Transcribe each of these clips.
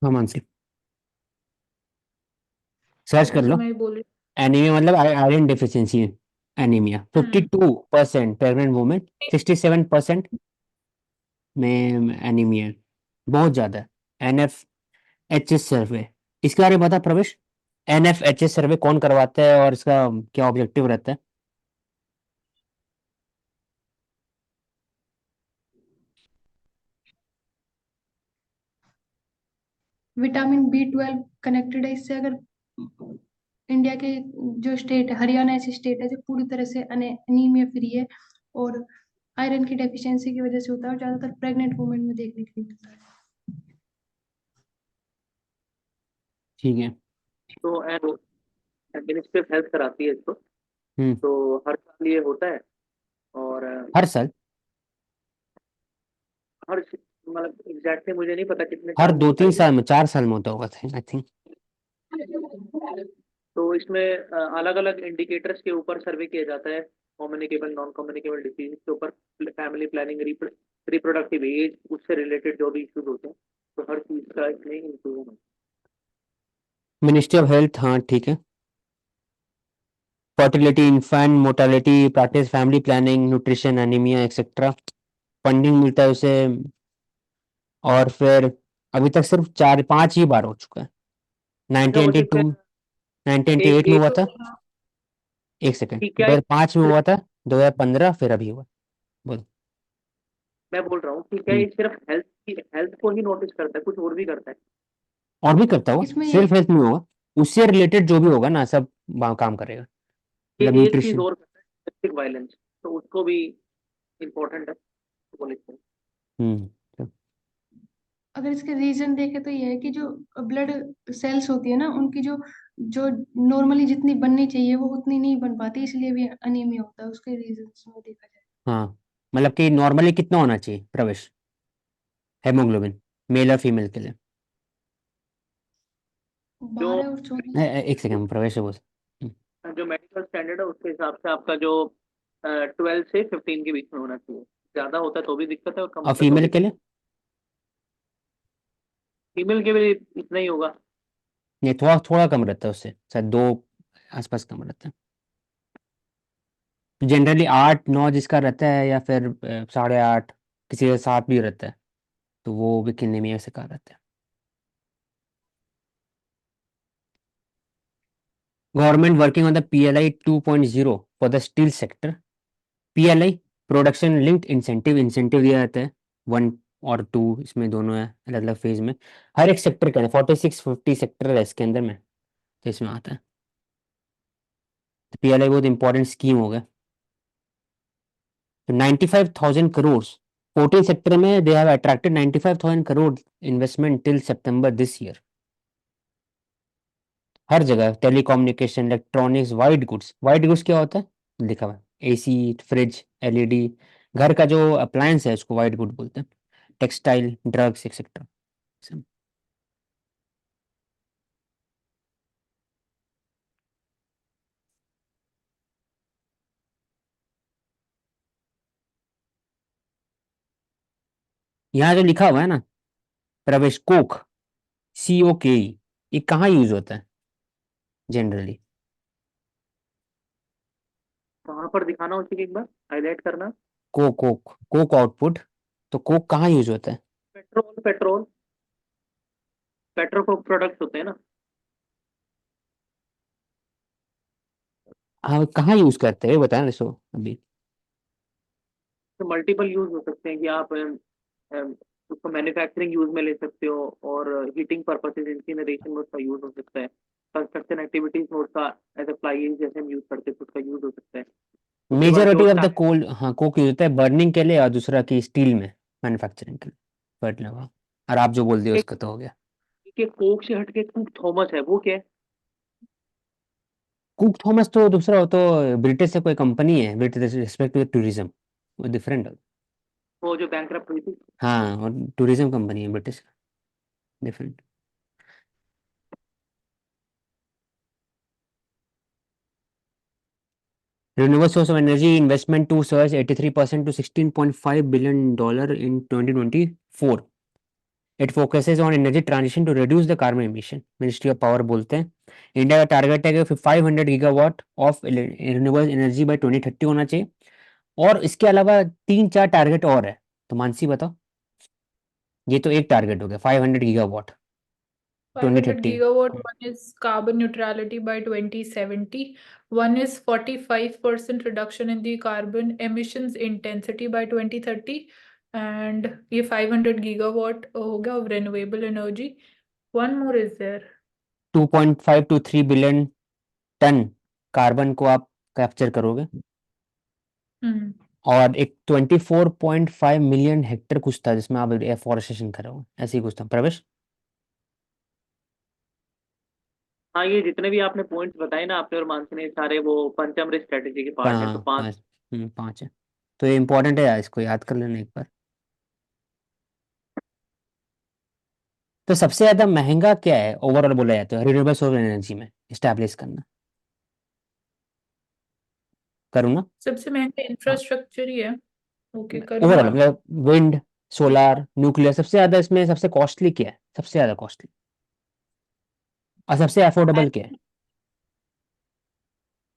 हाँ मानसी, सर्च कर अच्छा लो। मैं बोल रही एनीमिया मतलब आयरन डेफिशिएंसी एनीमिया। हूँ। 52% प्रेग्नेंट वुमेन, 67% में एनीमिया, बहुत ज़्यादा है। NFHS सर्वे, इसके बारे में बता प्रवेश। NFHS सर्वे कौन करवाता है और इसका क्या ऑब्जेक्टिव रहता है? विटामिन B12 कनेक्टेड है इससे। अगर इंडिया के जो स्टेट है, हरियाणा ऐसी स्टेट है जो पूरी तरह से अनीमिया फ्री है, और आयरन की डेफिशिएंसी की वजह से होता है, और ज्यादातर प्रेग्नेंट वुमेन में देखने के लिए मिलता है। ठीक है। तो मिनिस्ट्री ऑफ हेल्थ कराती है इसको। हम्म। तो हर साल ये होता है। और हर साल? हर मतलब एग्जैक्टली मुझे नहीं पता कितने हर साल में दो होता तीन है ये। साल में, 4 साल में होता होगा आई थिंक। तो इसमें अलग अलग इंडिकेटर्स के ऊपर सर्वे किया जाता है। कम्युनिकेबल नॉन कम्युनिकेबल डिसीज के ऊपर, फैमिली प्लानिंग, रिप्रोडक्टिव एज, उससे रिलेटेड जो भी इश्यूज होते हैं, तो हर चीज का इसमें इंक्लूजन है। मिनिस्ट्री ऑफ हेल्थ, हाँ ठीक है। Fertility, infant mortality, practice family planning, nutrition, anaemia etcetera, funding मिलता है उसे। और फिर अभी तक सिर्फ 4 5 ही बार हो चुका है। अच्छा, मुझे क्या 1992, 1998 में एक हुआ तो था। एक सेकेंड, कि क्या 2005 में हुआ था, 2015 फिर अभी हुआ। बोलो। मैं बोल रहा हूँ कि क्या हम्म। ये सिर्फ हेल्थ को ही नोटिस करता है, कुछ और भी करता है? और भी करता होगा, इसमें ये सिर्फ हेल्थ नहीं होगा, उससे रिलेटेड जो भी होगा ना सब काम करेगा, ये मतलब एक चीज न्यूट्रिशन। और करता है, डोमेस्टिक वायलेंस, तो उसको भी इम्पोर्टेंट है, तो लिखते हैं। हम्म। अगर इसके रीजन देखे तो ये है कि जो ब्लड सेल्स होती है ना, उनकी जो जो नॉर्मली जितनी बननी चाहिए वो उतनी नहीं बन पाती, इसलिए भी अनीमिया होता है। उसके रीजन में देखा जाए हाँ, मतलब कि नॉर्मली कितना होना चाहिए प्रवेश, हेमोग्लोबिन, मेल और फीमेल के लिए? 12 और 14। एक सेकेंड प्रवेश है बोल। जो मेडिकल स्टैंडर्ड है उसके हिसाब से आपका जो 12 से 15 के बीच में होना चाहिए। ज्यादा होता है तो भी दिक्कत है, और कम और होता है तो फीमेल भी के लिए? दिक्कत। फीमेल के भी इतना ही होगा। नहीं, थोड़ा थोड़ा कम रहता है उससे, शायद 2 आसपास कम रहता है। जनरली 8 9 जिसका रहता है, या फिर 8.5, किसी का 7 भी रहता है, तो वो भी किन्ने से कहा रहता है। Government working on the PLI 2.0 for the steel sector. PLI, production linked incentive, incentive दिया जाता है 1 और 2, इसमें दोनों है अलग अलग फेज में। हर एक सेक्टर के अंदर 46 50 सेक्टर है इसके अंदर में, तो इसमें आता है। तो PLI बहुत इंपॉर्टेंट स्कीम हो गया। तो 95,000 करोड़, 14 सेक्टर में they have attracted 95,000 crore investment till September this year. हर जगह टेलीकम्युनिकेशन, इलेक्ट्रॉनिक्स, वाइट गुड्स क्या होता है लिखा हुआ है, AC, फ्रिज, LED, घर का जो अप्लायंस है उसको वाइट गुड बोलते हैं। Textile, drugs etcetera. यहाँ जो लिखा हुआ है ना प्रवेश, कोक, COKE, ये कहाँ यूज होता है जनरली? कहाँ पर दिखाना उसे एक बार हाईलाइट करना। कोक कोक आउटपुट, तो कोक कहाँ यूज होता है? पेट्रोल पेट्रोल पेट्रोल प्रोडक्ट्स होते हैं ना। हाँ, कहाँ यूज करते हैं बताया ना सो अभी। तो मल्टीपल यूज हो सकते हैं कि आप अम, उसको मैन्युफैक्चरिंग यूज में ले सकते हो, और हीटिंग पर्पसेज, इंसिनरेशन में उसका यूज हो सकता है। कंस्ट्रक्शन एक्टिविटीज में उसका एज ए फ्लाई जैसे हम यूज करते हैं तो उसका यूज हो सकता है। उसके बाद जो मेजोरिटी ऑफ द टायर कोल, हाँ कोक यूज होता है बर्निंग के लिए, और दूसरा की स्टील में मैन्युफैक्चरिंग के लिए, फर्टिलाइजर। और आप जो बोल दिए एक उसका तो हो गया। एक कोक से हटके कुक थॉमस है, वो क्या है? कुक थॉमस तो दूसरा हो, तो ब्रिटिश से कोई कंपनी है, ब्रिटिश रिस्पेक्ट टू टूरिज्म, वो डिफरेंट है। वो जो बैंकरप्ट हुई थी। हाँ, और टूरिज्म कंपनी है ब्रिटिश का, different. Renewable source of energy investment to surge 83% to $16.5 billion in 2024. It focuses on energy transition to reduce the carbon emission. Ministry of power बोलते हैं इंडिया का टारगेट है कि 500 gigawatt of renewable energy by 2030 होना चाहिए। और इसके अलावा 3-4 टारगेट और है, तो मानसी बताओ। ये तो एक टारगेट हो गया 500 gigawatt 500 2030। gigawatt. One is carbon neutrality by 2070. One is 45% reduction in the carbon emissions intensity by 2030. And ये 500 gigawatt हो गया of renewable energy. One more is there. 2.5 to 3 billion tonne carbon को आप कैप्चर करोगे। हम्म और एक 24.5 मिलियन हेक्टेयर कुछ था जिसमें आप एफोरेस्टेशन करोगे, ऐसे ही कुछ था प्रवेश। हाँ, ये जितने भी आपने पॉइंट्स बताए ना आपने और मानसी ने, सारे वो पंचमृत स्ट्रेटेजी के पार्ट है, तो हाँ 5। पाँच। 5 है, तो ये इंपॉर्टेंट है यार, इसको याद कर लेना एक बार। तो सबसे ज्यादा महंगा क्या है ओवरऑल बोला जाता है रिन्यूएबल सोर्स एनर्जी में स्टैब्लिश करना, करूँ ना? सबसे महंगा इंफ्रास्ट्रक्चर ही है। ओके करिए ओवरऑल आप। मतलब विंड, सोलार, न्यूक्लियर, सबसे ज्यादा इसमें सबसे कॉस्टली क्या है, सबसे ज्यादा कॉस्टली और सबसे अफोर्डेबल क्या है?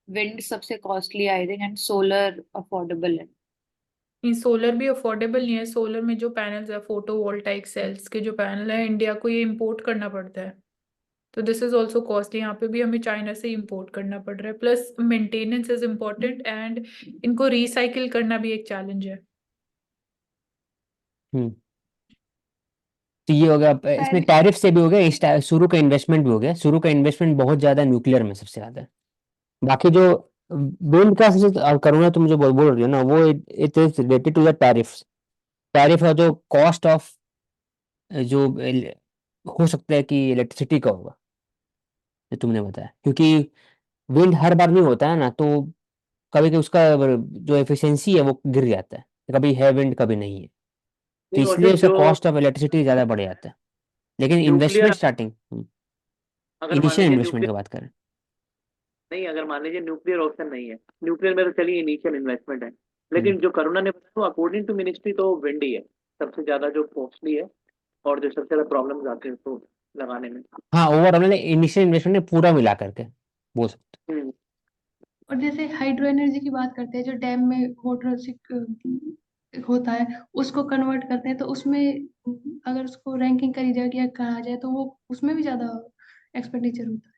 विंड सबसे costly I think and solar affordable है। नहीं, सोलर भी अफोर्डेबल नहीं है। सोलर में जो पैनल्स है, फोटोवोल्टाइक सेल्स के जो पैनल है, इंडिया को ये इंपोर्ट करना पड़ता है। तो दिस इज ऑल्सो कॉस्टली। यहाँ पे भी हमें चाइना से इंपोर्ट करना पड़ रहा है। Plus maintenance is important and इनको रिसाइकिल करना भी एक चैलेंज है। हम्म तो ये हो गया, इसमें टैरिफ से भी हो गया, शुरू का इन्वेस्टमेंट भी हो गया। शुरू का इन्वेस्टमेंट बहुत ज्यादा न्यूक्लियर में सबसे ज्यादा है। बाकी जो विंड का करूंगा तो मुझे बोल रही हो ना, वो it is related to the tariff. Tariff है जो कॉस्ट ऑफ जो हो सकता है कि इलेक्ट्रिसिटी का होगा, जो तुमने बताया, क्योंकि विंड हर बार नहीं होता है ना, तो कभी कभी उसका जो एफिशिएंसी है वो गिर जाता है, कभी है विंड कभी नहीं है, तो नहीं, वैसे इसलिए उसका जो कॉस्ट ऑफ इलेक्ट्रिसिटी ज़्यादा बढ़ जाता है। लेकिन न्यूक्लियर, इन्वेस्टमेंट स्टार्टिंग, अगर मान इनिशियल लीजिए इन्वेस्टमेंट की न्यूक्लियर, बात करें। नहीं अगर मान लीजिए न्यूक्लियर ऑप्शन नहीं है, न्यूक्लियर में तो चलिए इनिशियल इन्वेस्टमेंट है, हम्म, लेकिन जो करुणा ने बताया वो अकॉर्डिंग टू मिनिस्ट्री तो विंड ही है सबसे ज्यादा जो कॉस्टली है, और जो सबसे ज्यादा प्रॉब्लम्स आते हैं उसको लगाने में। हाँ ओवरऑल इनिशियल इन्वेस्टमेंट ने पूरा मिला करके बोल सकते हम्म। और जैसे हाइड्रो एनर्जी की बात करते हैं, जो डैम में वाटर होता है उसको कन्वर्ट करते हैं, तो उसमें अगर उसको रैंकिंग करी जाए या कहा जाए तो वो उसमें भी ज्यादा एक्सपेंडिचर होता है।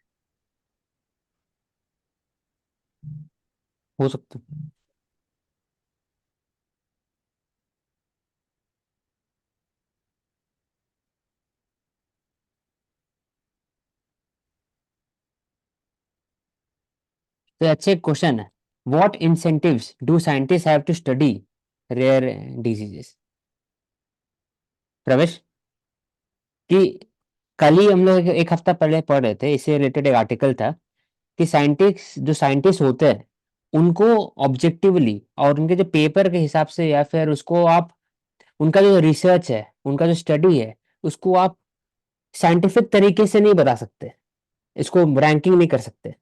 हो सकता है। तो अच्छे क्वेश्चन है, what incentives do scientist have to study rare diseases? Pravesh, कि कल ही हम लोग एक हफ्ता पहले पढ़ रहे थे, इससे रिलेटेड एक आर्टिकल था कि साइंटिस्ट होते हैं उनको ऑब्जेक्टिवली और उनके जो पेपर के हिसाब से, या फिर उसको आप उनका जो रिसर्च है, उनका जो स्टडी है, उसको आप साइंटिफिक तरीके से नहीं बता सकते, इसको रैंकिंग नहीं कर सकते।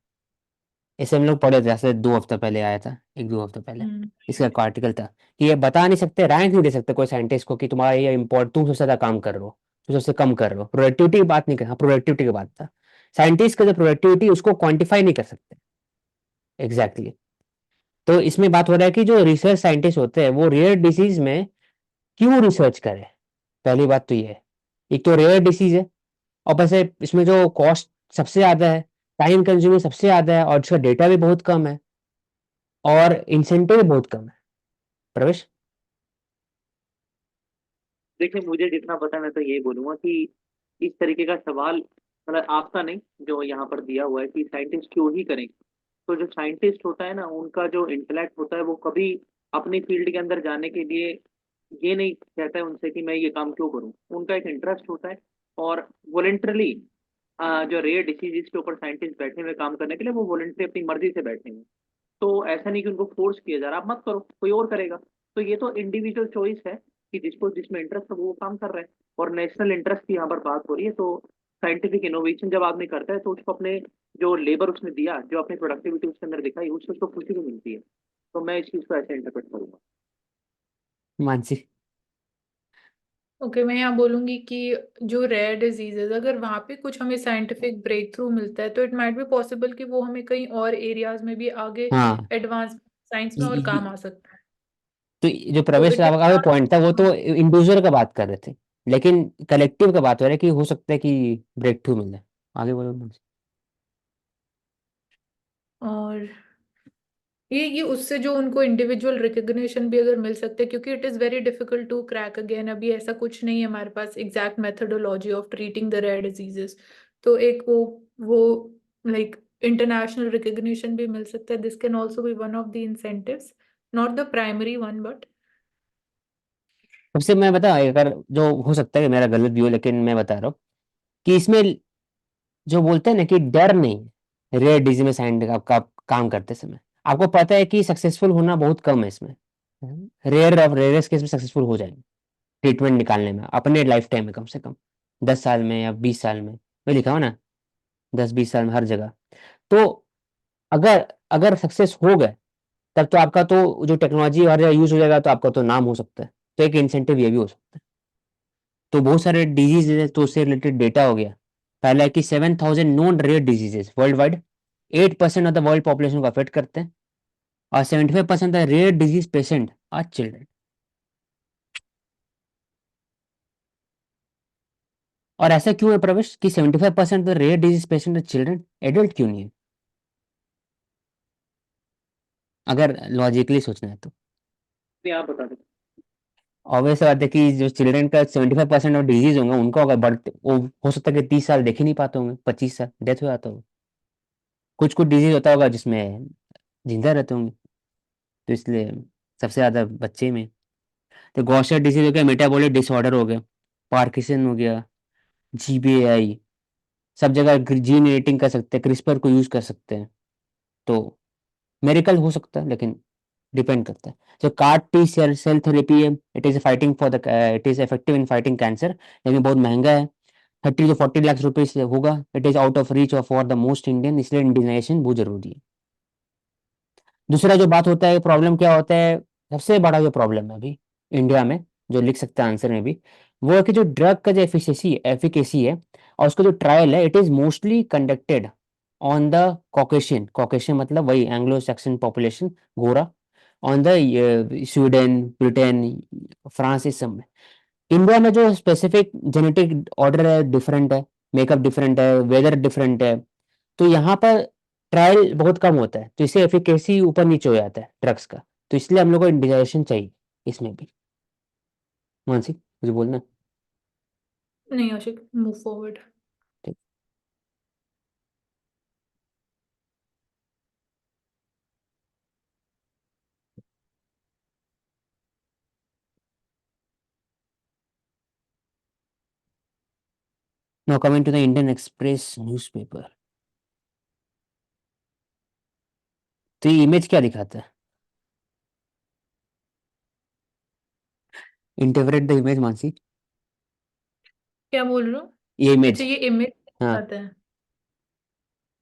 इसे हम लोग पढ़े थे, जैसे 2 हफ्ता पहले आया था, 1-2 हफ्ता पहले इसका एक आर्टिकल था कि ये बता नहीं सकते, रैंक नहीं दे सकते कोई साइंटिस्ट को कि तुम्हारा ये इम्पोर्ट, तुम सबसे ज्यादा काम कर रहे हो, तुम सबसे कम कर रहे हो। प्रोडक्टिविटी की बात नहीं कर, हाँ प्रोडक्टिविटी की बात था। साइंटिस्ट का जो प्रोडक्टिविटी उसको क्वांटिफाई नहीं कर सकते एग्जैक्टली तो इसमें बात हो रहा है कि जो रिसर्च साइंटिस्ट होते हैं वो रेयर डिसीज में क्यों रिसर्च करें। पहली बात तो ये है, एक तो रेयर डिसीज है, और वैसे इसमें जो कॉस्ट सबसे ज्यादा है, टाइम कंज्यूमिंग सबसे ज्यादा है, और इसका डेटा भी बहुत कम है, और इंसेंटिव भी बहुत कम है। प्रवेश, देखिए मुझे जितना पता है मैं तो यही बोलूंगा कि इस तरीके का सवाल, मतलब आपका नहीं, जो यहाँ पर दिया हुआ है कि साइंटिस्ट क्यों ही करें, तो जो साइंटिस्ट होता है ना उनका जो इंटेलेक्ट होता है वो कभी अपनी फील्ड के अंदर जाने के लिए ये नहीं कहता है उनसे कि मैं ये काम क्यों करूं। उनका एक इंटरेस्ट होता है, और वॉलेंटरली जो रेयर डिसीजेस के ऊपर साइंटिस्ट बैठे हुए काम करने के लिए वो वॉलेंटरी अपनी मर्जी से बैठे हैं। तो ऐसा नहीं कि उनको फोर्स किया जा रहा आप मत करो, कोई और करेगा। तो ये तो इंडिविजुअल चॉइस है कि जिसको जिसमें इंटरेस्ट है वो काम कर रहा है। और नेशनल इंटरेस्ट की यहाँ पर बात हो रही है, तो साइंटिफिक इनोवेशन जब आदमी करता है तो उसको अपने जो लेबर उसने दिया, जो अपनी प्रोडक्टिविटी उसके अंदर दिखाई, उससे उसको खुशी भी मिलती है। तो मैं इस चीज को ऐसे इंटरप्रेट करूंगा। मानसी, ओके, मैं यहाँ बोलूंगी कि जो रेयर डिजीजेज अगर वहाँ पे कुछ हमें साइंटिफिक ब्रेक थ्रू मिलता है तो इट माइट बी पॉसिबल कि वो हमें कहीं और एरियाज में भी आगे हाँ, एडवांस साइंस में और ये- काम आ सकता है। तो जो तो प्रवेश इट इज का जो नॉट। पॉइंट था वो तो इंडिविजुअल का बात कर रहे थे, लेकिन कलेक्टिव का बात हो रहा है कि हो सकता है कि ब्रेक थ्रू मिल जाए। आगे बोलो मानसी। और ये उससे जो उनको इंडिविजुअल रिकग्निशन भी अगर मिल सकते हैं, क्योंकि it is very difficult to crack again, अभी ऐसा कुछ नहीं है हमारे पास exact methodology of treating the rare diseases. तो एक वो लाइक इंटरनेशनल रिकग्निशन भी मिल सकता है। This can also be one of the incentives, not the primary one but. सबसे मैं बता, अगर जो हो सकता है कि मेरा गलत भी हो, लेकिन मैं बता रहा हूँ कि इसमें जो बोलते हैं ना कि डर नहीं, रेयर डिजीज में साइंटिस्ट आपका काम करते समय आपको पता है कि सक्सेसफुल होना बहुत कम है इसमें। रेयर ऑफ रेयरेस्ट केस में सक्सेसफुल हो जाएंगे ट्रीटमेंट निकालने में अपने लाइफ टाइम में, कम से कम 10 साल में या 20 साल में। मैं लिखा हो ना, 10-20 साल में हर जगह। तो अगर अगर सक्सेस हो गए तब तो आपका तो जो टेक्नोलॉजी हर जगह यूज हो जाएगा तो आपका तो नाम हो सकता है। तो एक इंसेंटिव ये भी हो सकता है। तो बहुत सारे डिजीज तो उससे रिलेटेड डेटा हो गया। पहला है कि 7,000 known rare diseases worldwide 8% of the world population को अफेक्ट करते हैं, और 75% the rare disease patient are children. और ऐसा क्यों है प्रवेश कि 75% the rare disease patient are children, adult क्यों नहीं है? अगर लॉजिकली सोचना है तो नहीं, आप बता दें। ऑब्वियस बात है कि जो चिल्ड्रन का 75% ऑफ डिजीज होंगे उनको अगर बढ़ते वो हो सकता है कि 30 साल देख ही नहीं पाते होंगे, 25 साल डेथ हो जाता होगा। कुछ कुछ डिजीज होता होगा जिसमें जिंदा रहते होंगे, तो इसलिए सबसे ज्यादा बच्चे में। तो गॉशर डिजीज हो गया, मेटाबॉलिक डिसऑर्डर हो गया, पार्किंसन हो गया, जीबीआई, सब जगह जीन एडिटिंग कर सकते हैं, क्रिस्पर को यूज कर सकते हैं। तो मेरिकल हो सकता है, लेकिन डिपेंड करता है। जो CAR T cell cell therapy है, it is effective in fighting cancer, लेकिन बहुत महंगा है। 30 to 40 लाख रुपए होगा। It is out of reach of for the most Indian, इसलिए इंडियनाइजेशन बहुत जरूरी है। दूसरा जो बात होता है, प्रॉब्लम क्या होता है, सबसे बड़ा जो प्रॉब्लम है अभी इंडिया में, जो लिख सकते हैं आंसर में भी, वो है कि जो ड्रग का जो एफिकेसी है और उसका जो ट्रायल है, it is mostly conducted on the Caucasian, Caucasian मतलब वही एंग्लो सैक्सन पॉपुलेशन, गोरा, on the Sweden, Britain, France, इस सब में। इंडिया में जो स्पेसिफिक जेनेटिक ऑर्डर है डिफरेंट है, मेकअप डिफरेंट है, वेदर डिफरेंट है, तो यहाँ पर ट्रायल बहुत कम होता है, तो इससे एफिकेसी ऊपर नीचे हो जाता है ड्रग्स का। तो इसलिए हम लोग को इंडिकेशन चाहिए इसमें भी। मानसी मुझे बोलना है? नहीं आशिक, मूव फॉरवर्ड। ठीक। Now coming to the Indian Express newspaper. तो ये इमेज क्या दिखाता है? Interpret the image Mansi. क्या बोल रहे हो? ये अच्छा, इमेज। ये इमेज हाँ। आता है।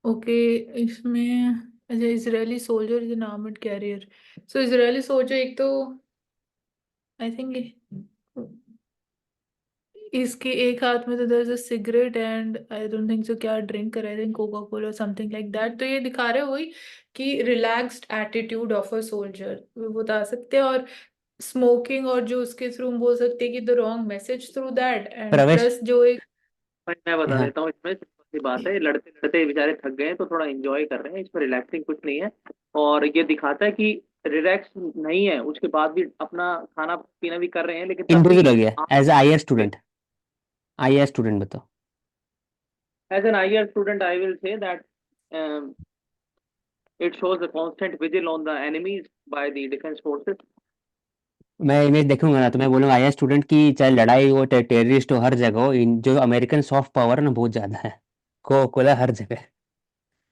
ओके, इसमें अच्छा, Israeli soldier is an armoured carrier. So Israeli soldier एक तो आई थिंक इसके एक हाथ में तो there is a cigarette and I don't think so क्या ड्रिंक कर रहे थे, Coca Cola something like that. तो ये दिखा रहे हैं वही कि relaxed attitude of a soldier वो बता सकते हैं। और स्मोकिंग, और जो उसके थ्रू हम बोल सकते हैं कि the wrong message through that, and प्रवेश। प्लस जो एक भाई मैं बता हाँ, देता हूँ, इसमें सिंपल सी बात है, लड़ते लड़ते बेचारे थक गए हैं तो थोड़ा एंजॉय कर रहे हैं, इसमें रिलैक्सिंग कुछ नहीं है। और ये दिखाता है कि रिलैक्स नहीं है, उसके बाद भी अपना खाना पीना भी कर रहे हैं, लेकिन तब भी इंडिविजुअल हो गया आप as I student. I student बताओ। As an IR student I will say that it shows a constant vigil on the enemies by the defense forces. मैं इमेज देखूंगा ना तो मैं बोलूंगा आई स्टूडेंट की, चाहे लड़ाई हो चाहे टेररिस्ट हो, हर जगह हो, जो अमेरिकन सॉफ्ट पावर है ना बहुत ज्यादा है। कोका कोला हर जगह,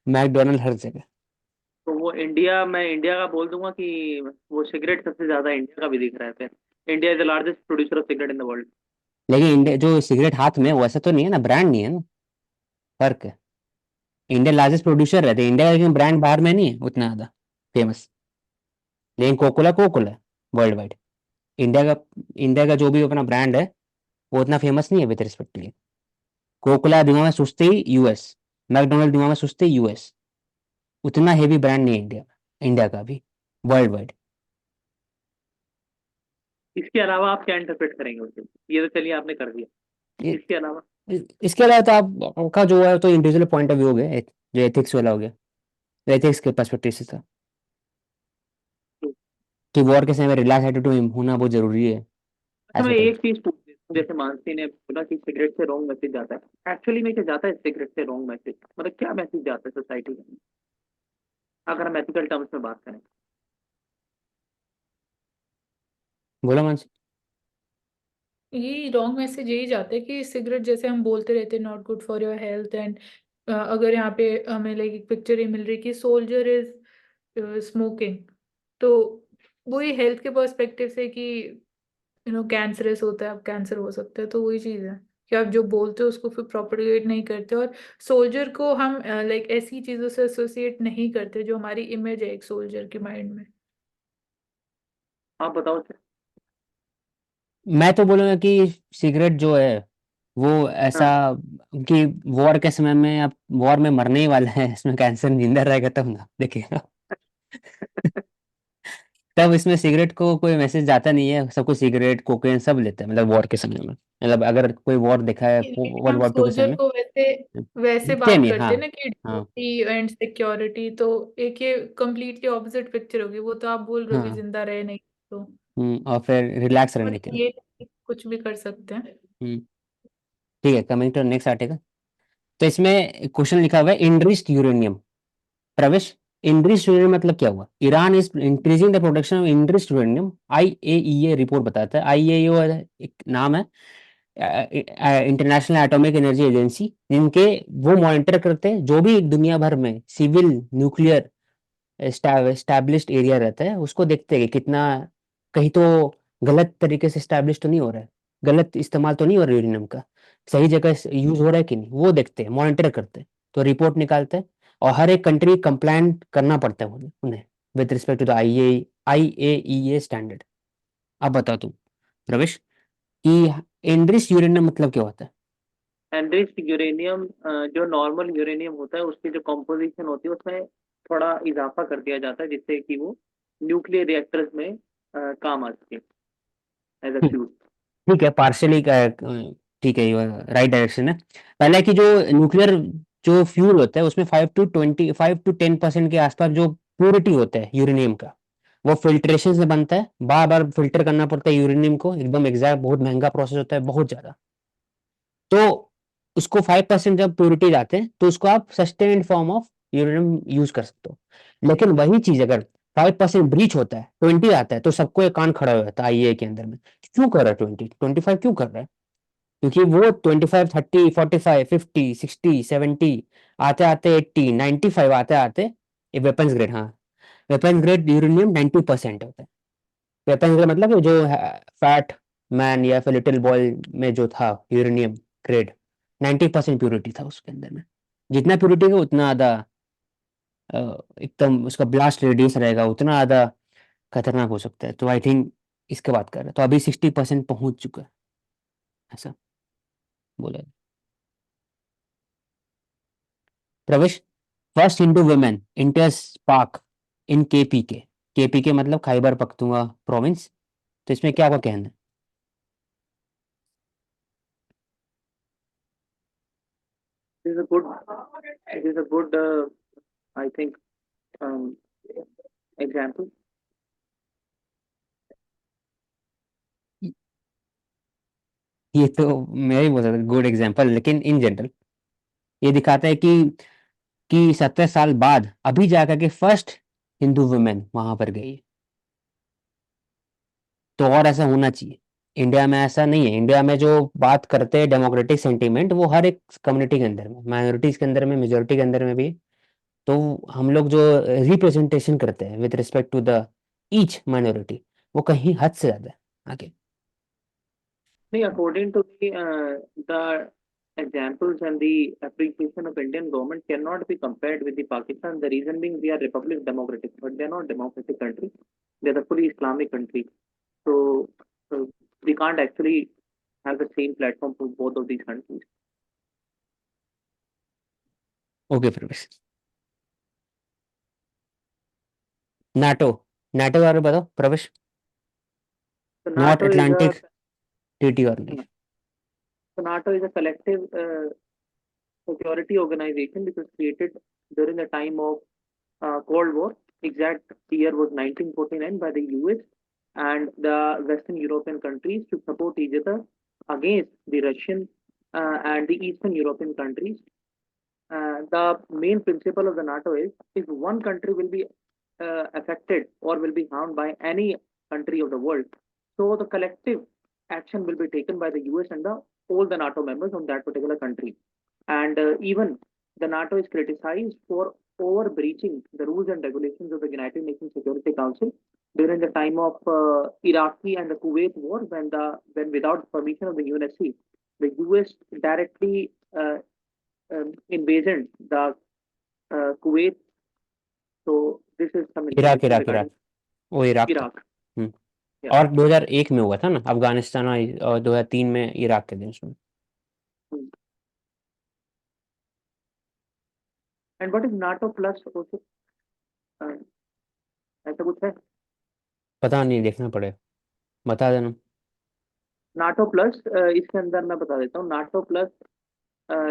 मैकडोनल्ड हर जगह। तो वो इंडिया, मैं इंडिया का बोल दूंगा कि वो सिगरेट सबसे ज्यादा इंडिया का भी दिख रहा है फिर। India is the largest producer of cigarette in the world. लेकिन इंडिया जो सिगरेट हाथ में है, वो ऐसा तो नहीं है ना, ब्रांड नहीं है ना, फर्क है। इंडिया लार्जेस्ट प्रोड्यूसर रहते हैं इंडिया का, लेकिन ब्रांड बाहर में नहीं है उतना ज्यादा फेमस। लेकिन कोकोला कोकोला है वर्ल्ड वाइड। इंडिया का इंडिया का जो भी अपना ब्रांड है वो उतना फेमस नहीं है विद रिस्पेक्ट टू ये। कोकोला दिमाग में सोचते ही यूएस, मैकडोनल्ड दिमाग में सोचते ही यूएस। उतना हेवी ब्रांड नहीं है इंडिया में, इंडिया का भी वर्ल्ड वाइड। इसके अलावा आप क्या इंटरप्रेट करेंगे उसे? ये तो चलिए आपने कर दिया, ये- इसके अलावा इसके अलावा तो आपका जो है तो इंडिविजुअल पॉइंट ऑफ व्यू हो गया, जो एथिक्स वाला हो गया, एथिक्स के पर्सपेक्टिव से था कि वॉर के समय में रिलैक्स एटीट्यूड होना बहुत जरूरी है। अच्छा, मैं ऐसा एक चीज पूछ रही हूँ, जैसे मानसी ने बोला कि सिगरेट से रॉन्ग मैसेज जाता है, एक्चुअली में क्या जाता है सिगरेट से रॉन्ग मैसेज? मतलब क्या मैसेज जाता है सोसाइटी में, अगर हम एथिकल टर्म्स में बात करें? बोला मानसी। ये रॉन्ग मैसेज यही जाता है कि सिगरेट, जैसे हम बोलते रहते हैं not good for your health, and अगर यहाँ पे हमें लाइक एक पिक्चर ही मिल रही कि सोल्जर इज स्मोकिंग, तो वो ये हेल्थ के पर्सपेक्टिव से कि कैंसरस होता है, अब कैंसर हो सकता है, तो वही चीज़ है कि आप जो बोलते हो उसको फिर प्रोपेगेट नहीं करते, और सोल्जर को हम लाइक ऐसी चीज़ों से एसोसिएट नहीं करते जो हमारी इमेज है एक सोल्जर के माइंड में। आप बताओ सर। मैं तो बोलूँगा कि सिगरेट जो है वो ऐसा हाँ, कि वॉर के समय में आप वॉर में मरने ही वाला है, इसमें कैंसर जिंदा रहेगा तब ना देखिएगा। तब इसमें सिगरेट को कोई मैसेज जाता नहीं है, सब कुछ सिगरेट कोकेन सब लेते हैं मतलब वॉर के समय में, मतलब अगर कोई वॉर देखा है लेकिन वर्ल्ड हम वॉर टू के समय सोल्जर में। को वैसे वैसे सेम बात ही, हाँ करते हैं ना कि हाँ ड्यूटी एंड सिक्योरिटी, तो एक ये कंप्लीटली ऑपोजिट पिक्चर होगी, वो तो आप बोल रहे हो कि हाँ। जिंदा रहे नहीं तो, और फिर रिलैक्स रहने बट के लिए। ये कुछ भी कर सकते हैं। हम्म, ठीक है, कमिंग टू नेक्स्ट आर्टिकल। तो इसमें क्वेश्चन लिखा हुआ है इनरिच्ड यूरेनियम। प्रवेश, इनरिच्ड यूरेनियम मतलब क्या हुआ? Iran is increasing the production of enriched uranium, IAEA report बताता है। आईएईए एक नाम है, इंटरनेशनल एटॉमिक एनर्जी एजेंसी, जिनके वो मॉनिटर करते हैं जो भी दुनिया भर में सिविल न्यूक्लियर एस्टैब्लिश्ड एरिया रहता है, उसको देखते हैं कि कितना कहीं तो गलत तरीके से एस्टैब्लिश तो नहीं हो रहा है, गलत इस्तेमाल तो नहीं हो रहा है यूरेनियम का, सही जगह यूज हो रहा है कि नहीं, वो देखते हैं, मॉनिटर करते हैं, तो रिपोर्ट निकालते हैं। और हर एक कंट्री कंप्लायंट करना पड़ता है उन्हें with respect to the IAEA standard. अब बताओ तुम प्रवेश कि एनरिच्ड यूरेनियम मतलब क्या होता है? एनरिच्ड यूरेनियम जो नॉर्मल यूरेनियम होता है उसकी जो कॉम्पोजिशन होती है उसमें थोड़ा इजाफा कर दिया जाता है जिससे कि वो न्यूक्लियर रिएक्टर्स में काम आ सके एज अ हम्म, फ्यूल। ठीक है, पार्शियली ठीक है, राइट डायरेक्शन है। पहले की जो न्यूक्लियर जो फ्यूल होता है उसमें 5 to 10% के आसपास जो प्योरिटी होता है यूरेनियम का, वो फिल्ट्रेशन से बनता है, बार बार फिल्टर करना पड़ता है यूरेनियम को, एकदम एग्जैक्ट, बहुत महंगा प्रोसेस होता है, बहुत ज्यादा। तो उसको 5% जब प्योरिटी जाते हैं तो उसको आप sustained form of uranium use कर सकते हो। लेकिन वही चीज अगर 5% ब्रीच होता है, 20 आता है, तो सबको एक कान खड़ा हो जाता है आईए के अंदर में, क्यों कर रहा है 20 25 क्यों कर रहा है? क्योंकि वो 25 30 45 50 60 70 आते आते 80 95 आते आते, ये वेपन्स ग्रेड, हाँ वेपन्स ग्रेड यूरेनियम 90% होता है। वेपन्स ग्रेड मतलब जो फैट मैन या फिर लिटिल बॉय में जो था यूरेनियम ग्रेड, 90% प्योरिटी था उसके अंदर में। जितना प्योरिटी का उतना ज़्यादा अ, एकदम उसका ब्लास्ट रेडियस रहेगा, उतना ज़्यादा खतरनाक हो सकता है। तो आई थिंक इसके बात कर रहे हैं, तो अभी 60% पहुंच चुका है, ऐसा बोला है। प्रवेश, फर्स्ट हिंदू वुमेन इंटर्स पाक इन केपीके। केपीके मतलब खैबर पख्तूनख्वा प्रोविंस। तो इसमें क्या आपका कहना है? This is a good, it is a good, I think, um, example. ये तो मैं ही बोल सकता गुड एग्जांपल, लेकिन इन जनरल ये दिखाता है कि 70 साल बाद अभी जाकर के फर्स्ट हिंदू वुमेन वहां पर गई है। तो और ऐसा होना चाहिए। इंडिया में ऐसा नहीं है, इंडिया में जो बात करते हैं डेमोक्रेटिक सेंटीमेंट, वो हर एक कम्युनिटी के अंदर में, माइनॉरिटीज के अंदर में, मेजोरिटी के अंदर में भी। तो हम लोग जो रिप्रेजेंटेशन करते हैं with respect to the each minority, वो कहीं हद से ज्यादा है आगे। नहीं, according to me, the examples and the appreciation of Indian government cannot be compared with the Pakistan. The reason being we are Republic Democratic, but they are not democratic country. They are a fully Islamic country. So we can't actually have the same platform for both of these countries. Okay Pravesh. NATO, NATO के बारे में बताओ प्रवेश। So north NATO is Atlantic a treaty organisation. so NATO is a collective security organization which was created during the time of Cold War. Exact year was 1949 by the US and the Western European countries to support each other against the Russian and the Eastern European countries. The main principle of the NATO is if one country will be affected or will be harmed by any country of the world, so the collective action will be taken by the US and all the NATO members on that particular country. And even the NATO is criticized for over breaching the rules and regulations of the United Nations Security Council during the time of Iraqi and the Kuwait war, when without permission of the UNSC, the US directly invaded the Kuwait. So this is some Iraq information Iraq regarding Iraq वो Iraq था। Iraq. हम्म। Yeah. और 2001 में हुआ था ना अफगानिस्तान और 2003 में Iraq के दिन में। And what is NATO plus also? ऐसा कुछ है? पता नहीं, देखना पड़ेगा, बता देना। नाटो प्लस इसके अंदर मैं बता देता हूँ। नाटो प्लस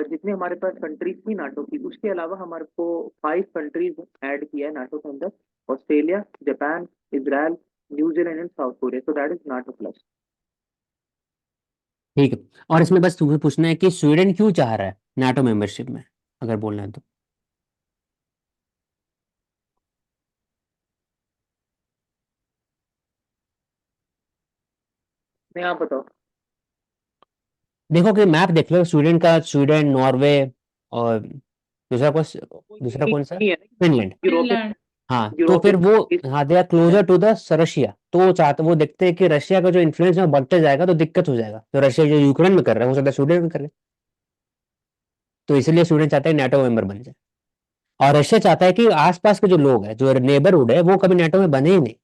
जितने हमारे पास कंट्रीज थी नाटो की, उसके अलावा हमारे को 5 कंट्रीज ऐड किया है नाटो के अंदर। Australia, Japan, Israel, New Zealand and south Korea. So that is NATO plus. ठीक है। और इसमें बस तुम्हें पूछना है कि स्वीडन क्यों चाह रहा है नाटो मेंबरशिप में, अगर बोलना है तो। नहीं, आप बताओ। देखो कि मैप देख लो स्वीडन का, स्वीडन, नॉर्वे और दूसरा कौन सा, नहीं है फिनलैंड। European Finland. हाँ तो यूरोपियन फिर वो, countries- हाँ they are closer to the Russia, तो वो चाहते, वो देखते हैं कि रशिया का जो इन्फ्लुएंस है वो बढ़ते जाएगा तो दिक्कत हो जाएगा। तो रशिया जो यूक्रेन में कर रहा है हो सकता है स्वीडन में करे, तो इसलिए स्वीडन चाहता है नाटो मेंबर बन जाए। और रशिया चाहता है कि आसपास के जो लोग हैं, जो नेबरहुड है, वो कभी नाटो में बने ही नहीं,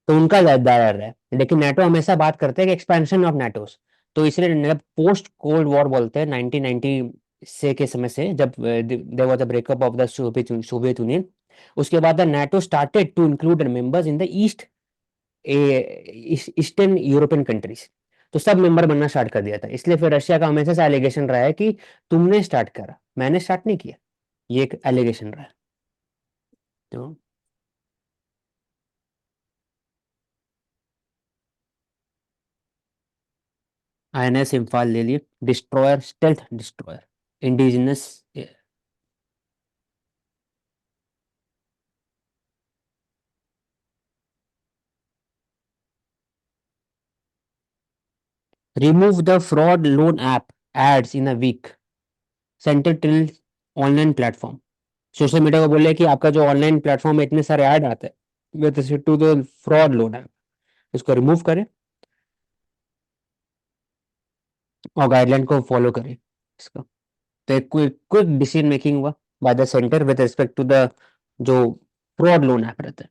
तो उनका दायरा रहा है। लेकिन नाटो हमेशा बात करते हैं कि एक्सपेंशन ऑफ नाटोस, तो इसलिए पोस्ट कोल्ड वॉर बोलते हैं 1990 से के समय से, जब there was a breakup of the Soviet Union, उसके बाद the NATO started to include members in the Eastern European countries, तो सब मेंबर बनना स्टार्ट कर दिया था। इसलिए फिर रशिया का हमेशा से एलिगेशन रहा है कि तुमने स्टार्ट करा, मैंने स्टार्ट नहीं किया, ये एक एलिगेशन रहा है। तो आईएनएस इम्फाल ले लिए, destroyer, stealth destroyer, indigenous, remove the fraud loan app ads in a week, centre till online platform. Social media को बोले कि आपका जो ऑनलाइन प्लेटफॉर्म में इतने सारे ऐड आते हैं with respect to the fraud loan app, इसको रिमूव करें और गाइडलाइन को फॉलो करें इसका। तो एक क्विक डिसीजन मेकिंग हुआ by the centre with respect to the जो फ्रॉड लोन ऐप रहता है।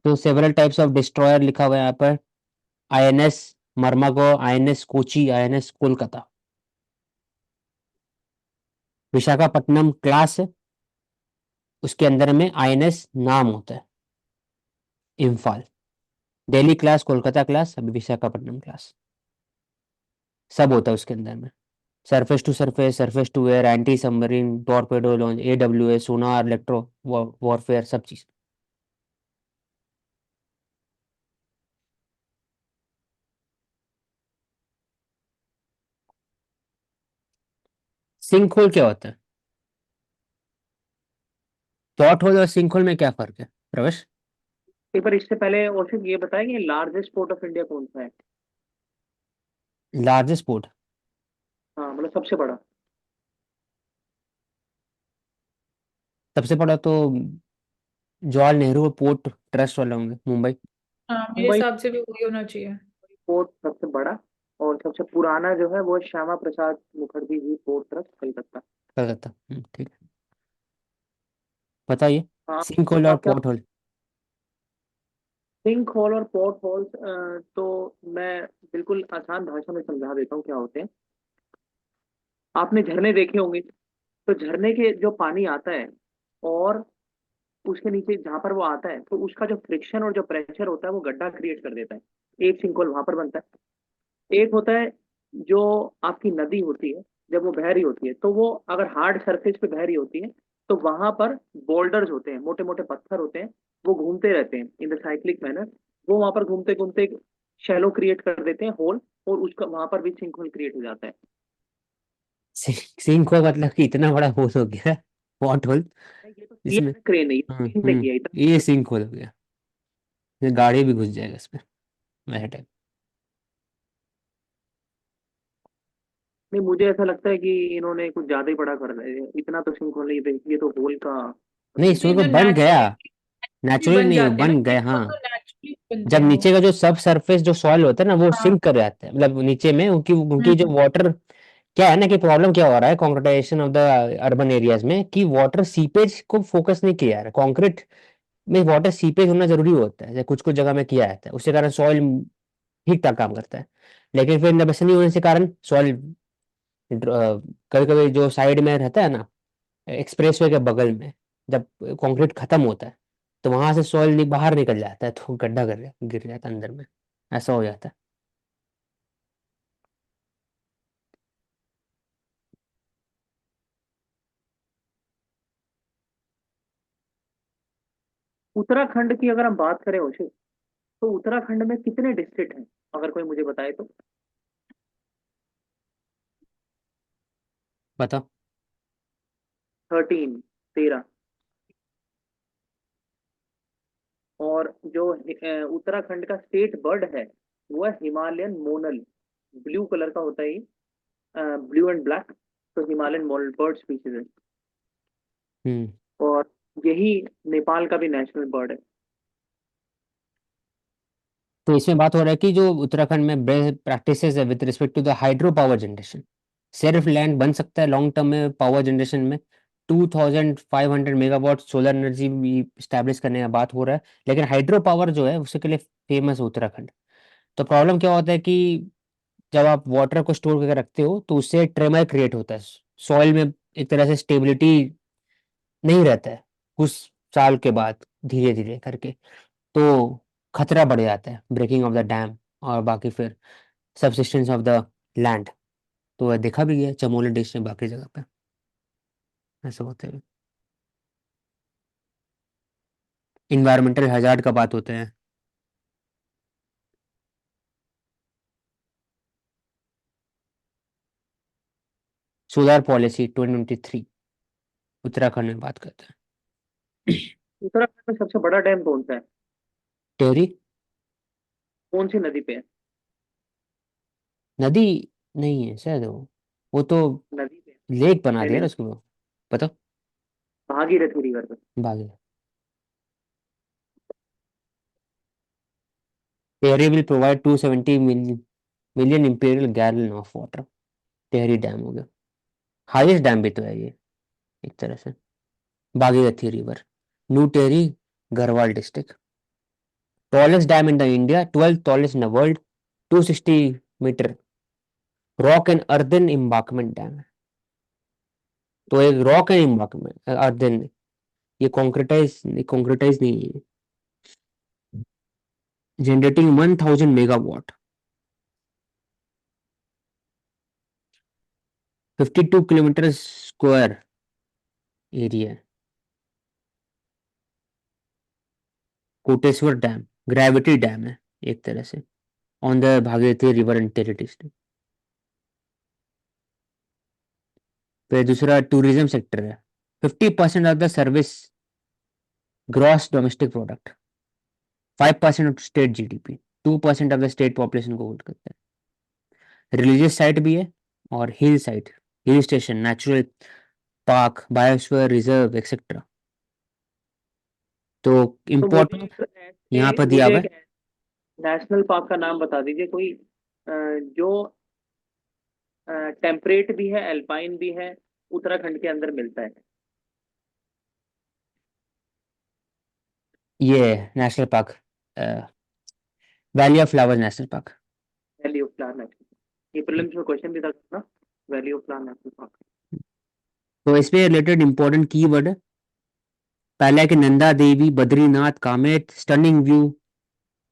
तो सेवरल टाइप्स ऑफ डिस्ट्रॉयर लिखा हुआ है यहाँ पर, INS Mormugao, INS Kochi, INS Kolkata. Visakhapatnam class है, उसके अंदर में आईएनएस नाम होता है, इम्फाल। दिल्ली क्लास, कोलकाता क्लास, अभी विशाखापट्टनम क्लास, सब होता है उसके अंदर में। Surface to surface, surface to air, anti submarine, torpedo launch, AWA, sonar, electro warfare, सब चीज। सिंक होल क्या होता है? पॉट होल और सिंक होल में क्या फर्क है प्रवेश? एक बार इससे पहले औषध ये बताया कि लार्जेस्ट पोर्ट ऑफ इंडिया कौन सा है? लार्जेस्ट पोर्ट, हाँ, मतलब सबसे बड़ा। सबसे बड़ा तो जवाहरलाल नेहरू पोर्ट ट्रस्ट वाला होंगे, मुंबई। हाँ मेरे मुंबई हिसाब से भी वही होना चाहिए। पोर्ट सबसे बड़ा और सबसे पुराना जो है वो श्यामा प्रसाद मुखर्जी जी पोर्ट ट्रस्ट कलकत्ता। कलकत्ता। ठीक है, बताइए। हाँ, सिंक होल और आप क्या पोर्ट होल। सिंक होल और पोर्ट होल्स, तो मैं बिल्कुल आसान भाषा में समझा देता हूँ क्या होते हैं। आपने झरने देखे होंगे, तो झरने के जो पानी आता है और उसके नीचे जहां पर वो आता है, तो उसका जो फ्रिक्शन और जो प्रेशर होता है वो गड्ढा क्रिएट कर देता है। एक सिंक होल वहां पर बनता है। एक होता है जो आपकी नदी होती है, जब वो बह रही होती है, तो वो अगर हार्ड सरफेस पे बह रही होती है, तो वहां पर बोल्डर्स होते हैं, मोटे मोटे पत्थर होते हैं, वो घूमते रहते हैं इन द साइक्लिक मैनर। वो वहां पर घूमते घूमते शैलो क्रिएट कर देते हैं, होल, और उसका वहां पर भी सिंक होल क्रिएट हो जाता है। सिंक होल मतलब कि इतना बड़ा होल हो गया, पोर्ट होल ये तो किया इसमें। है ना क्रेन ने, ये हाँ, क्रेन ने किया इतना। ये सिंक होल हो गया, ये गाड़ी भी घुस जाएगा इसमें वैसे टाइप। नहीं, मुझे ऐसा लगता है कि इन्होंने कुछ ज्यादा ही बड़ा कर दिया है। इतना तो सिंक होल नहीं, ये तो होल का नहीं, मतलब। ये सिंक जो होल बन गया, नेचुरली नेचुरली बन नहीं जाते हैं ना, बन गया, सिंक होल हाँ। तो नेचुरली बनते जब हैं वो। नीचे का जो सब सरफेस जो सॉइल होता है ना वो हाँ। सिंक कर जाता है, मतलब नीचे में उनकी उनकी जो हम्म। वाटर, क्या है ना कि प्रॉब्लम क्या हो रहा है कॉन्क्रीटाइजेशन ऑफ द अर्बन एरियाज में, कि वाटर सीपेज को फोकस नहीं किया जा रहा। कंक्रीट में वाटर सीपेज होना जरूरी होता है, जैसे कुछ कुछ जगह में किया जाता है, उसके कारण सॉइल ठीक ठाक काम करता है। लेकिन फिर वैसे नहीं होने के कारण सॉइल कभी कभी जो साइड में रहता है ना, एक्सप्रेसवे के बगल में, जब कंक्रीट खत्म होता है तो वहां से सॉइल बाहर निकल जाता है, तो गड्ढा गिर जाता है अंदर में, ऐसा हो जाता है। उत्तराखंड की अगर हम बात करें उसे, तो उत्तराखंड में कितने डिस्ट्रिक्ट हैं, अगर कोई मुझे बताए तो। बताओ। 13, 13। और जो उत्तराखंड का स्टेट बर्ड है वो है हिमालयन मोनल। ब्लू कलर का होता है ये, ब्लू एंड ब्लैक। तो हिमालयन मोनल बर्ड स्पीशीज है। हम्म। और यही नेपाल का भी नेशनल बर्ड है। तो इसमें बात हो रहा है कि जो उत्तराखंड में बेस्ट प्रैक्टिसेस है with respect to the hydro power generation, सिर्फ लैंड बन सकता है लॉन्ग टर्म में पावर जनरेशन में। 2500 मेगावाट सोलर एनर्जी भी स्टैब्लिश करने का बात हो रहा है, लेकिन हाइड्रो पावर जो है उसके लिए फेमस है उत्तराखंड। तो प्रॉब्लम क्या होता है कि जब आप वाटर को स्टोर करके रखते हो तो उससे ट्रेमर क्रिएट होता है, सॉइल में एक तरह से स्टेबिलिटी नहीं रहता है कुछ साल के बाद, धीरे धीरे करके। तो खतरा बढ़ जाता है, ब्रेकिंग ऑफ द डैम और बाकी फिर सबसिस्टेंस ऑफ द लैंड। तो वह देखा भी गया चमोली डिस्ट्रिक्ट में, बाकी जगह पे ऐसा होता है। इन्वायरमेंटल हैजार्ड का बात होते हैं। सोलर पॉलिसी 2023 उत्तराखंड में बात करते हैं। उत्तराखंड में सबसे बड़ा डैम कौन सा है, टेहरी कौन सी नदी पे है। नदी नहीं है शायद, वो तो नदी पे है, लेक बना नहीं दिया नहीं, ना उसको। पता। भागीरथी रिवर पे। बाकी Tehri will provide 270 million imperial gallon of water. Tehri dam हो गया, हाईएस्ट डैम भी तो है ये एक तरह से। Bhagirathi river, new Tehri, Garhwal district. Tallest dam in the India, 12th tallest in the world, 260 metre, rock and earthen embankment dam है। तो एक रॉक एंड एम्बांकमेंट अर्दन, ये कॉन्क्रीटाइज नहीं है, generating 1000 megawatt, 52 kilometre square area. Koteshwar dam gravity dam है एक तरह से, on the Bhagirathi river and Tehri district. फिर दूसरा टूरिज्म सेक्टर है। 50% of the service gross domestic product, 5% of state GDP, 2% of the state population को होल्ड करता है। रिलीजियस साइट भी है, और hill site, hill station, natural park, biosphere reserve etcetera. तो तो मुझे इम्पोर्टेंट एक यहाँ ऐसे पर दिया मुझे हुआ एक है। नेशनल पार्क का नाम बता दीजिए कोई, जो टेम्परेट भी है, एल्पाइन भी है, उत्तराखंड के अंदर मिलता है। ये national park, valley of flowers national park. Valley of flower national, ये प्रीलिम्स में क्वेश्चन भी था ना, valley of flower national park. तो इस पे रिलेटेड इंपॉर्टेंट कीवर्ड है, पहला है कि Nanda Devi, Badrinath, Kamet, stunning view,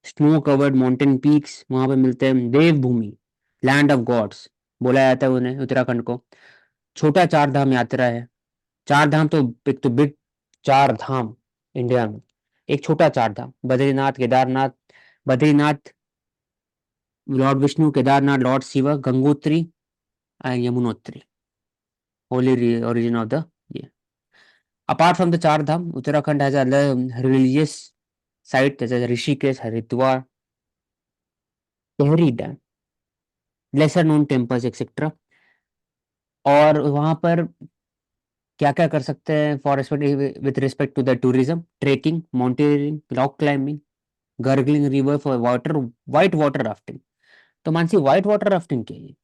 snow covered mountain peaks वहां पे मिलते हैं, देवभूमि, लैंड ऑफ गॉड्स बोला जाता है उन्हें उत्तराखंड को, छोटा चार धाम यात्रा है। चार धाम तो एक तो बिग चार धाम इंडिया में, एक छोटा Char Dham Badrinath, Kedarnath, Badrinath lord Vishnu, Kedarnath lord Shiva, Gangotri and Yamunotri, holy origin of the ये। Apart from the चार धाम, Uttarakhand has other religious sites such as Rishikesh, Haridwar, Tehri Dam, lesser known temples etc. और वहां पर क्या क्या कर सकते हैं for with respect to the tourism, trekking, mountaineering, rock climbing, gurgling river for water, white water rafting. तो Mansi white water rafting क्या है ये?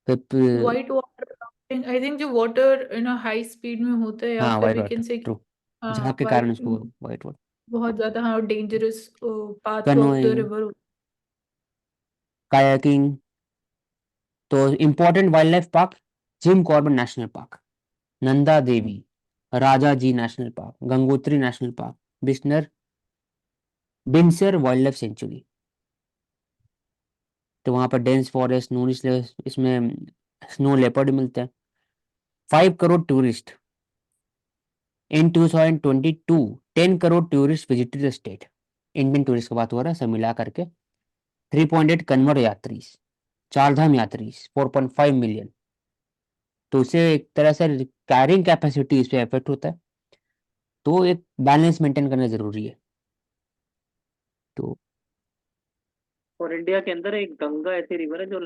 White water rafting, I think जो वाटर इन हाई स्पीड में होता है, या हाँ फिर white we water can say true, झाग के कारण वाइट, उसको वाइट वाटर। बहुत ज्यादा हाँ dangerous path of the canoeing, river. Kayaking. तो important wild life park, Jim Corbett national park, Nanda Devi, Rajaji national park, Gangotri national park, Binsar Binsar wild life sanctuary. तो वहां पर डेंस फॉरेस्ट, स्नो, इसमें स्नो लेपर्ड मिलते हैं। 5 crore tourist in 2022, 10 crore tourist visited the state. Indian tourist की बात हो रहा है सब मिला करके। 3.8 कन्वर्ट यात्री, चारधाम यात्री 4.5 मिलियन। तो उससे एक तरह से कैरिंग कैपेसिटी इस पे इफेक्ट होता है, तो एक बैलेंस मेंटेन करना जरूरी है। तो और इंडिया के अंदर एक गंगा ऐसी रिवर है जो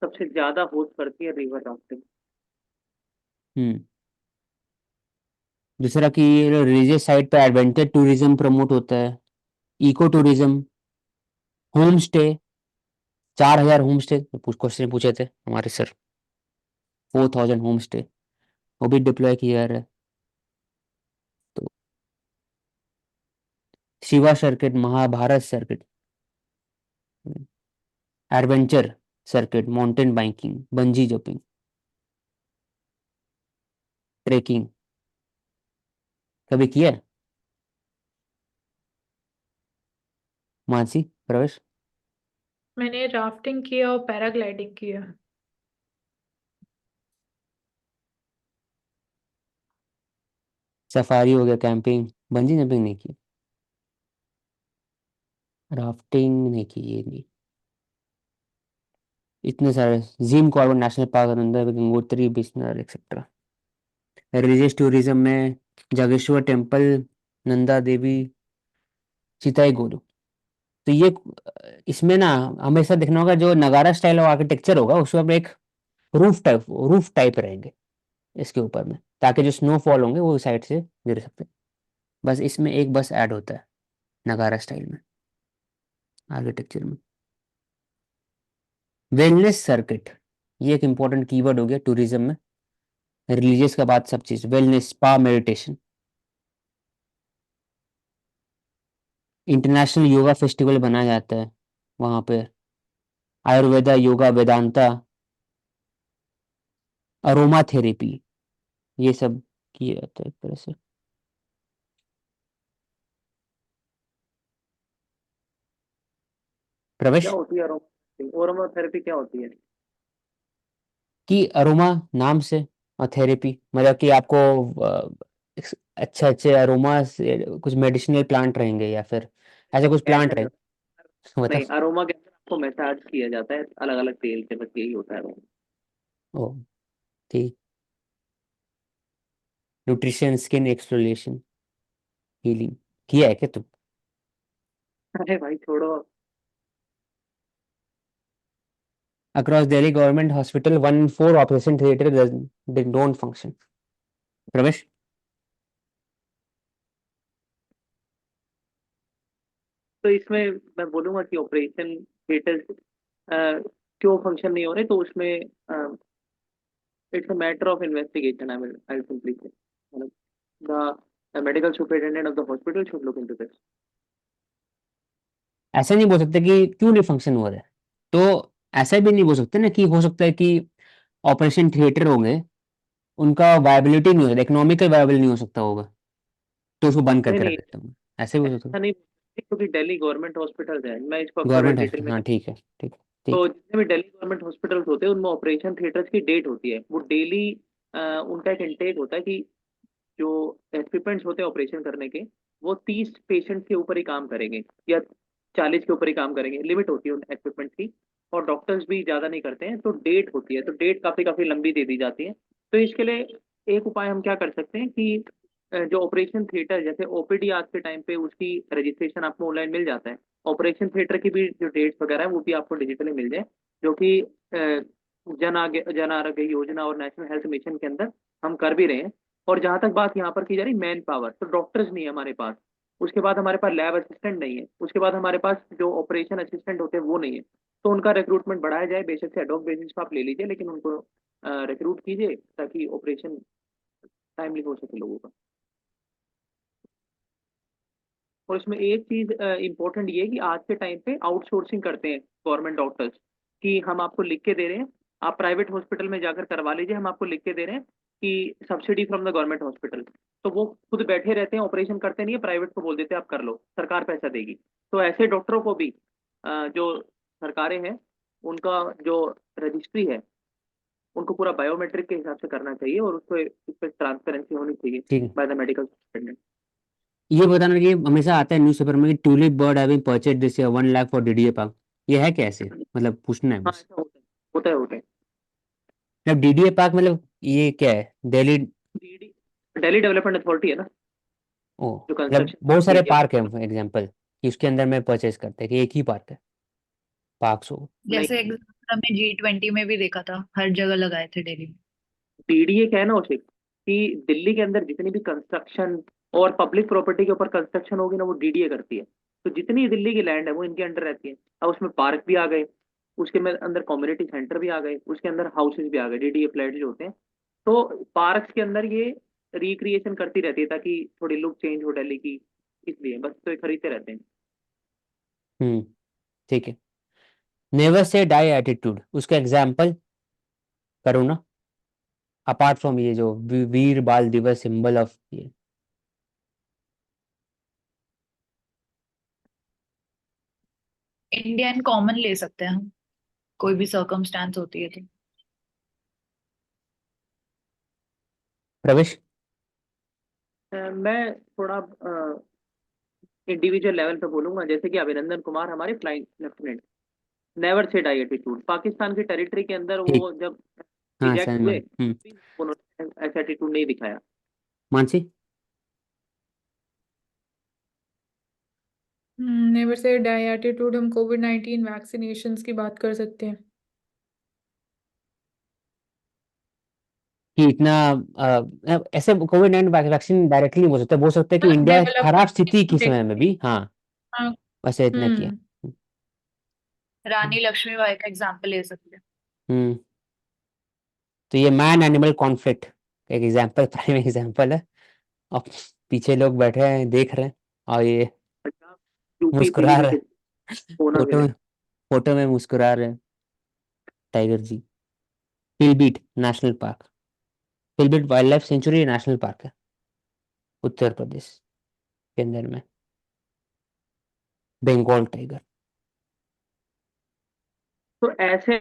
सबसे ज्यादा होस्ट करती है रिवर राफ्टिंग। हम्म, दूसरा कि रिलीजियस साइट पे एडवेंचर टूरिज्म प्रमोट होता है, eco tourism, home stay, 4,000 home stay question पूछे थे हमारे सर, 4,000 होम स्टे वो भी डिप्लॉय किया जा रहा है। तो Shiva circuit, Mahabharat circuit, adventure circuit, mountain biking, bungee jumping, trekking कभी किया है? मानसी, प्रवेश? मैंने राफ्टिंग किया और पैराग्लाइडिंग किया। सफारी हो गया, कैंपिंग, बंजी जंपिंग नहीं की, राफ्टिंग नहीं की, ये नहीं। इतने सारे, जिम कॉर्बेट नेशनल पार्क, अंदर गंगोत्री, बिस्नर एक्सेट्रा। रिलीजियस टूरिज्म में जागेश्वर टेम्पल, नंदा देवी, चिताई गोलू। तो ये इसमें ना हमेशा देखना होगा, जो नगारा स्टाइल आर्किटेक्चर होगा उसमें एक रूफ टाइप रहेंगे इसके ऊपर में, ताकि जो स्नोफॉल होंगे वो साइड से गिर सकते हैं। बस इसमें एक बस ऐड होता है नगारा स्टाइल में, आर्किटेक्चर में। वेलनेस सर्किट, ये एक इंपॉर्टेंट कीवर्ड हो गया टूरिज्म में, रिलीजियस का बाद सब चीज, wellness, spa, meditation. International yoga festival बनाया जाता है वहां पे, आयुर्वेदा, योगा, वेदांता, अरोमा थेरेपी, ये सब किए जाते हैं एक तरह से। क्या प्रवेश, होती है अरोमा थेरेपी, क्या होती है? कि अरोमा नाम से, और थेरेपी मतलब कि आपको अच्छे अच्छे अरोमा से कुछ मेडिसिनल प्लांट रहेंगे या फिर ऐसे कुछ प्लांट कैसे? रहेंगे। मतलब नहीं, अरोमा के अंदर आपको मैसाज किया जाता है अलग अलग तेल से, बस यही होता है aroma। ओ ठीक, न्यूट्रिशन, स्किन एक्सफोलिएशन, हीलिंग किया है क्या तुम? अरे भाई छोड़ो। Across Delhi government hospital 1 in 4 operation theatre don't function. प्रवेश, तो इसमें मैं बोलूंगा कि ऑपरेशन थिएटर्स क्यों फंक्शन नहीं हो रहे, तो उसमें it's a matter of investigation, I simply से, मतलब the medical superintendent of the hospital should look into this. ऐसा नहीं बोल सकते कि क्यों नहीं फंक्शन हो रहा है, तो ऐसा भी नहीं बोल सकते ना कि हो सकता है कि ऑपरेशन थिएटर होंगे, उनका वायबिलिटी नहीं हो सकता, इकोनॉमिकल वायबल नहीं हो सकता होगा, तो उसको बंद नहीं करके रख नहीं, देता हूँ, ऐसे भी हो सकता ऐसा है। नहीं, क्योंकि दिल्ली गवर्नमेंट हॉस्पिटल है, मैं इसको अक्सर गवर्नमेंट डिटेल है, में हाँ ठीक है, ठीक ठीक तो है। जितने भी दिल्ली गवर्नमेंट हॉस्पिटल्स होते हैं उनमें ऑपरेशन थिएटर्स की डेट होती है, वो डेली उनका एक इंटेक होता है कि जो एक्विपमेंट्स होते हैं ऑपरेशन करने के, वो 30 पेशेंट के ऊपर ही काम करेंगे या 40 के ऊपर ही काम करेंगे, लिमिट होती है उन एक्विपमेंट्स की, और डॉक्टर्स भी ज्यादा नहीं करते हैं, तो डेट होती है, तो डेट काफी काफी लंबी दे दी जाती है। तो इसके लिए एक उपाय हम क्या कर सकते हैं कि जो ऑपरेशन थिएटर, जैसे ओपीडी आज के टाइम पे उसकी रजिस्ट्रेशन आपको ऑनलाइन मिल जाता है, ऑपरेशन थिएटर की भी जो डेट्स वगैरह है वो भी आपको डिजिटली मिल जाए, जो कि जन आरोग्य योजना और नेशनल हेल्थ मिशन के अंदर हम कर भी रहे हैं। और जहां तक बात यहाँ पर की जा रही मैन पावर, तो डॉक्टर्स नहीं है हमारे पास, उसके बाद हमारे पास लैब असिस्टेंट नहीं है, उसके बाद हमारे पास जो ऑपरेशन असिस्टेंट होते हैं वो नहीं है, तो उनका रिक्रूटमेंट बढ़ाया जाए, बेशक से एडॉक बेसिस पर आप ले लीजिए, लेकिन उनको रिक्रूट कीजिए ताकि ऑपरेशन टाइमली हो सके लोगों का। और इसमें एक चीज इंपॉर्टेंट ये है कि आज के टाइम पे आउटसोर्सिंग करते हैं गवर्नमेंट डॉक्टर्स, कि हम आपको लिख के दे रहे हैं, आप प्राइवेट हॉस्पिटल में जाकर करवा लीजिए, हम आपको लिख के दे रहे हैं कि subsidy from the government hospital, तो वो खुद बैठे रहते हैं, ऑपरेशन करते नहीं है, प्राइवेट को बोल देते हैं आप कर लो, सरकार पैसा देगी। तो ऐसे डॉक्टरों को भी जो सरकारें हैं उनका जो रजिस्ट्री है उनको पूरा बायोमेट्रिक के हिसाब से करना चाहिए, और उसको इस पर ट्रांसपेरेंसी होनी चाहिए ठीक है, बाय द मेडिकल सुपरिटेंडेंट। ये बताना कि हमेशा आता है न्यूज़पेपर में कि tulip bird having purchase this year 1 lakh for DDA park, ये है कैसे, मतलब पूछना है हाँ बस। ऐसा होता है, होता है होता है। मतलब डीडीए पार्क मतलब ये क्या है, दिल्ली? दिल्ली दिल्ली डेवलपमेंट अथॉरिटी है ना, ओ जो मतलब कंस्ट्रक्शन बहुत सारे एरिया। पार्क है फॉर एग्जांपल, कि उसके अंदर में परचेज करते हैं कि एक ही पार्क है, पार्क्स हो। नहीं, जैसे एग्जाम्पल हमने G20 में भी देखा था, हर जगह लगाए थे दिल्ली में। डीडीए क्या है ना उसे, कि दिल्ली के अंदर जितनी भी कंस्ट्रक्शन और पब्लिक प्रॉपर्टी के ऊपर कंस्ट्रक्शन होगी ना, वो डीडीए करती है, तो जितनी दिल्ली की लैंड है वो इनके अंडर रहती है। अब उसमें पार्क भी आ गए, उसके में अंदर कम्युनिटी सेंटर भी आ गए, उसके अंदर हाउसेज भी आ गए, डीडीए फ्लैट जो होते हैं, तो पार्क्स के अंदर ये रिक्रिएशन करती रहती है ताकि थोड़ी लुक चेंज हो दिल्ली की, इसलिए बस तो ये खरीदते रहते हैं। हम्म, ठीक है। नेवर से डाई एटीट्यूड, उसका एग्जाम्पल करो ना, अपार्ट फ्रॉम ये जो वीर बाल दिवस सिंबल ऑफ ये। इंडियन कॉमन ले सकते हैं हम, कोई भी सर्कमस्टांस होती है तो। प्रवेश। मैं थोड़ा इंडिविजुअल लेवल पे बोलूंगा, जैसे कि अभिनंदन कुमार हमारे flying lieutenant, never say die attitude, Pakistan की टेरिटरी के अंदर ठीक, वो जब हाँ रिजेक्ट समझ में। हुए, उन्होंने ऐसा एटीट्यूड नहीं दिखाया। Mansi. Never say die attitude, हम कोविड-19 वैक्सीनेशंस की बात कर सकते हैं। कि इतना ऐसे कोविड-19 वैक्सीन डायरेक्टली नहीं बोल सकते, बोल सकते हैं कि इंडिया खराब स्थिति के समय में भी, हाँ हाँ। वैसे इतना किया। रानी लक्ष्मीबाई का एग्जाम्पल ले सकते हैं। हम्म, तो ये मैन एनिमल कॉन्फ्लिक्ट एक एग्जांपल, प्राइम एग्जांपल है। अब पीछे लोग बैठे हैं देख रहे हैं, और ये अच्छा, यूपी मुस्कुरा दिल्ली में रहे हैं, कोरोना फोटो गिरे। में, फोटो में मुस्कुरा रहे हैं tiger ji. Pilibhit national park, Pilibhit wild life sanctuary national park है उत्तर प्रदेश के अंदर में, बंगाल टाइगर। तो ऐसे